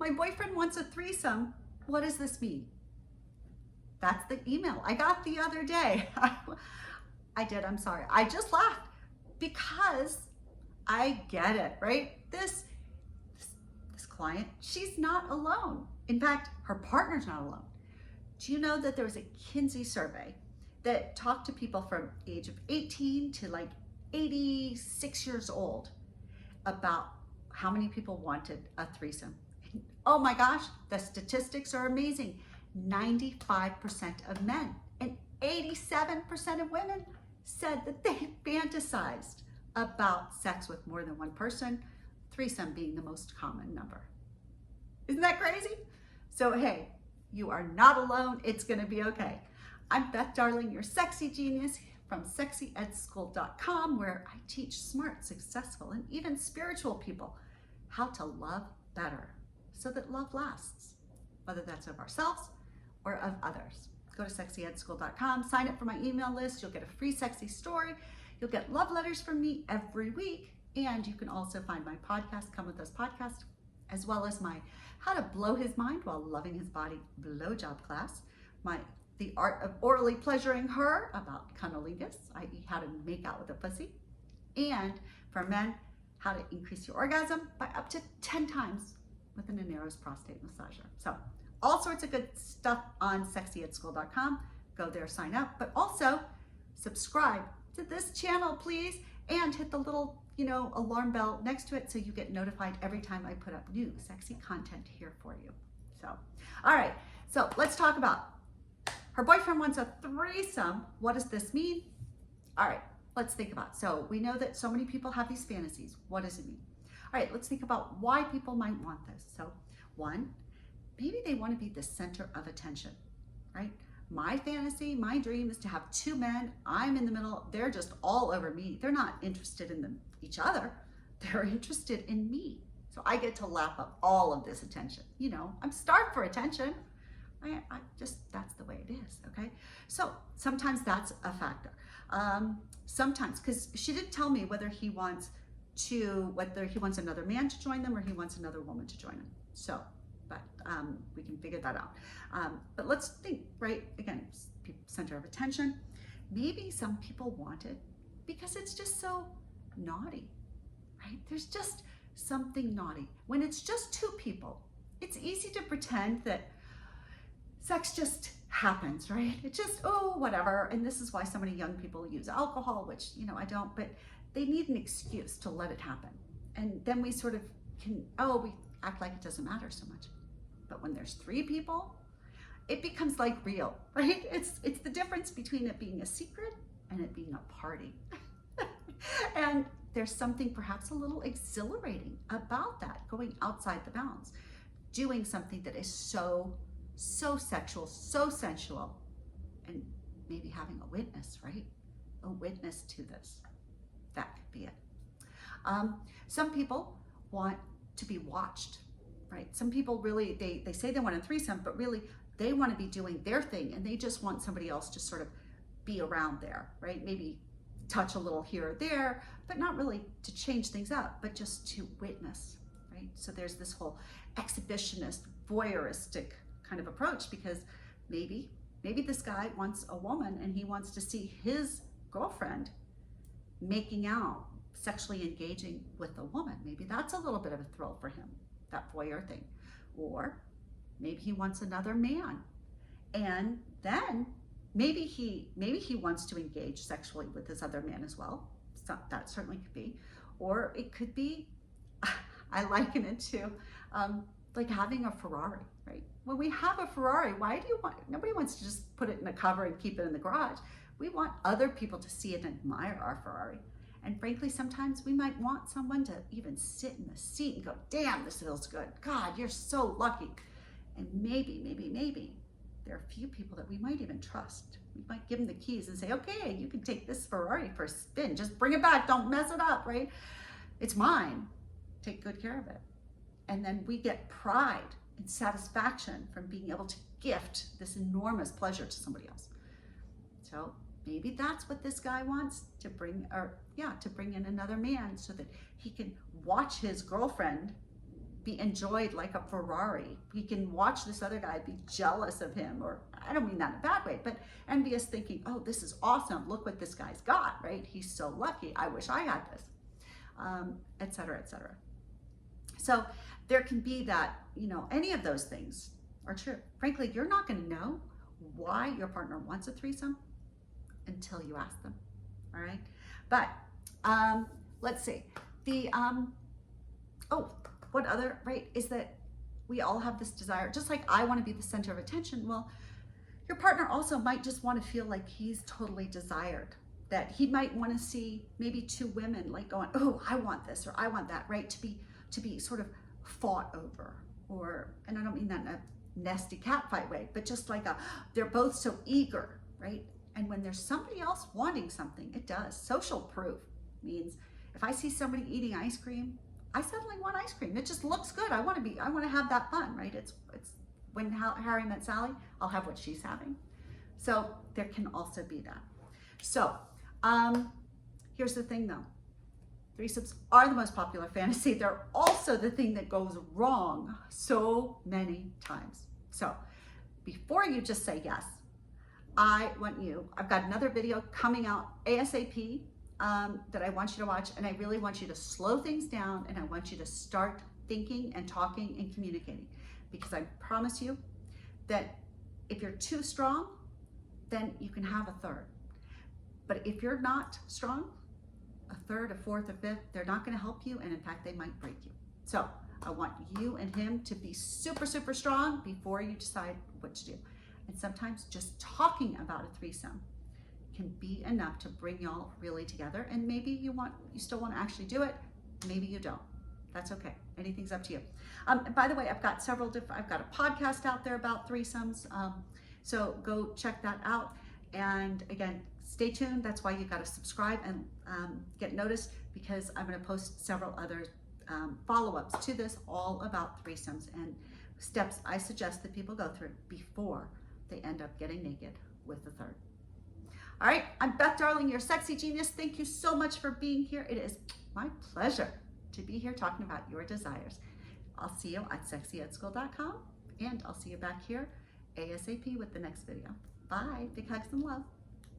My boyfriend wants a threesome. What does this mean? That's the email I got the other day. I did, I'm sorry. I just laughed because I get it, right? This client, she's not alone. In fact, her partner's not alone. Do you know that there was a Kinsey survey that talked to people from age of 18 to like 86 years old about how many people wanted a threesome? Oh my gosh, the statistics are amazing. 95% of men and 87% of women said that they fantasized about sex with more than one person, threesome being the most common number. Isn't that crazy? So hey, you are not alone. It's gonna be okay. I'm Beth Darling, your sexy genius from sexyedschool.com, where I teach smart, successful, and even spiritual people how to love better so that love lasts, whether that's of ourselves or of others. Go to sexyedschool.com, sign up for my email list. You'll get a free sexy story. You'll get love letters from me every week. And you can also find my podcast, Come With Us podcast, as well as my How to Blow His Mind While Loving His Body blowjob class, The Art of Orally Pleasuring Her about cunnilingus, i.e. how to make out with a pussy, and for men, how to increase your orgasm by up to 10 times with an Aneros prostate massager. So all sorts of good stuff on sexyedschool.com. Go there, sign up, but also subscribe to this channel, please, and hit the little, alarm bell next to it so you get notified every time I put up new sexy content here for you. So, all right, so let's talk about her boyfriend wants a threesome. What does this mean? All right, let's think about it. So we know that so many people have these fantasies. What does it mean? All right, let's think about why people might want this. So one, maybe they want to be the center of attention, right? My fantasy, my dream is to have two men. I'm in the middle. They're just all over me. They're not interested in each other. They're interested in me. So I get to lap up all of this attention. I'm starved for attention. That's the way it is, okay? So sometimes that's a factor. Sometimes, because she didn't tell me whether he wants another man to join them or he wants another woman to join him. So, but we can figure that out. But let's think, right? Again, center of attention. Maybe some people want it because it's just so naughty, right? There's just something naughty. When it's just two people, it's easy to pretend that sex just happens, right? It just, whatever. And this is why so many young people use alcohol, which, I don't, but they need an excuse to let it happen. And then we sort of we act like it doesn't matter so much. But when there's three people, it becomes like real, right? It's the difference between it being a secret and it being a party. And there's something perhaps a little exhilarating about that, going outside the bounds, doing something that is so sexual, so sensual, and maybe having a witness, right? A witness to this. That could be it. Some people want to be watched, right? Some people really, they say they want a threesome, but really they want to be doing their thing and they just want somebody else to sort of be around there, right? Maybe touch a little here or there, but not really to change things up, but just to witness, right? So there's this whole exhibitionist, voyeuristic kind of approach, because maybe this guy wants a woman and he wants to see his girlfriend making out, sexually engaging with a woman. Maybe that's a little bit of a thrill for him, that voyeur thing. Or maybe he wants another man, and then maybe he wants to engage sexually with this other man as well. So that certainly could be. Or it could be, I liken it to like having a Ferrari, right? When we have a Ferrari, nobody wants to just put it in a cover and keep it in the garage. We want other people to see and admire our Ferrari. And frankly, sometimes we might want someone to even sit in the seat and go, damn, this feels good. God, you're so lucky. And maybe there are a few people that we might even trust. We might give them the keys and say, okay, you can take this Ferrari for a spin. Just bring it back. Don't mess it up, right? It's mine. Take good care of it. And then we get pride and satisfaction from being able to gift this enormous pleasure to somebody else. So maybe that's what this guy wants, to bring in another man so that he can watch his girlfriend be enjoyed like a Ferrari. He can watch this other guy, be jealous of him, or I don't mean that in a bad way, but envious, thinking, oh, this is awesome. Look what this guy's got, right? He's so lucky. I wish I had this, et cetera, et cetera. So there can be that, you know, any of those things are true. Frankly, you're not going to know why your partner wants a threesome until you ask them. All right. But let's see. What other, right, is that we all have this desire, just like I want to be the center of attention. Well, your partner also might just want to feel like he's totally desired, that he might want to see maybe two women like going, oh, I want this or I want that, right? To be sort of fought over, or, and I don't mean that in a nasty cat fight way, but just like they're both so eager, right? And when there's somebody else wanting something, it does. Social proof means if I see somebody eating ice cream, I suddenly want ice cream. It just looks good. I want to have that fun, right? It's when Harry met Sally, I'll have what she's having. So there can also be that. So here's the thing though. Threesomes are the most popular fantasy. They're also the thing that goes wrong so many times. So before you just say yes, I've got another video coming out ASAP that I want you to watch, and I really want you to slow things down, and I want you to start thinking and talking and communicating, because I promise you that if you're too strong, then you can have a third. But if you're not strong, a third, a fourth, a fifth, they're not going to help you, and in fact, they might break you. So I want you and him to be super, super strong before you decide what to do. And sometimes just talking about a threesome can be enough to bring y'all really together. And maybe you still want to actually do it. Maybe you don't. That's okay. Anything's up to you. And by the way, I've got I've got a podcast out there about threesomes. So go check that out. And again, stay tuned. That's why you got to subscribe and get noticed, because I'm going to post several other follow-ups to this, all about threesomes and steps I suggest that people go through before they end up getting naked with the third. All right, I'm Beth Darling, your sexy genius. Thank you so much for being here. It is my pleasure to be here talking about your desires. I'll see you at sexyedschool.com, and I'll see you back here ASAP with the next video. Bye, big hugs and love.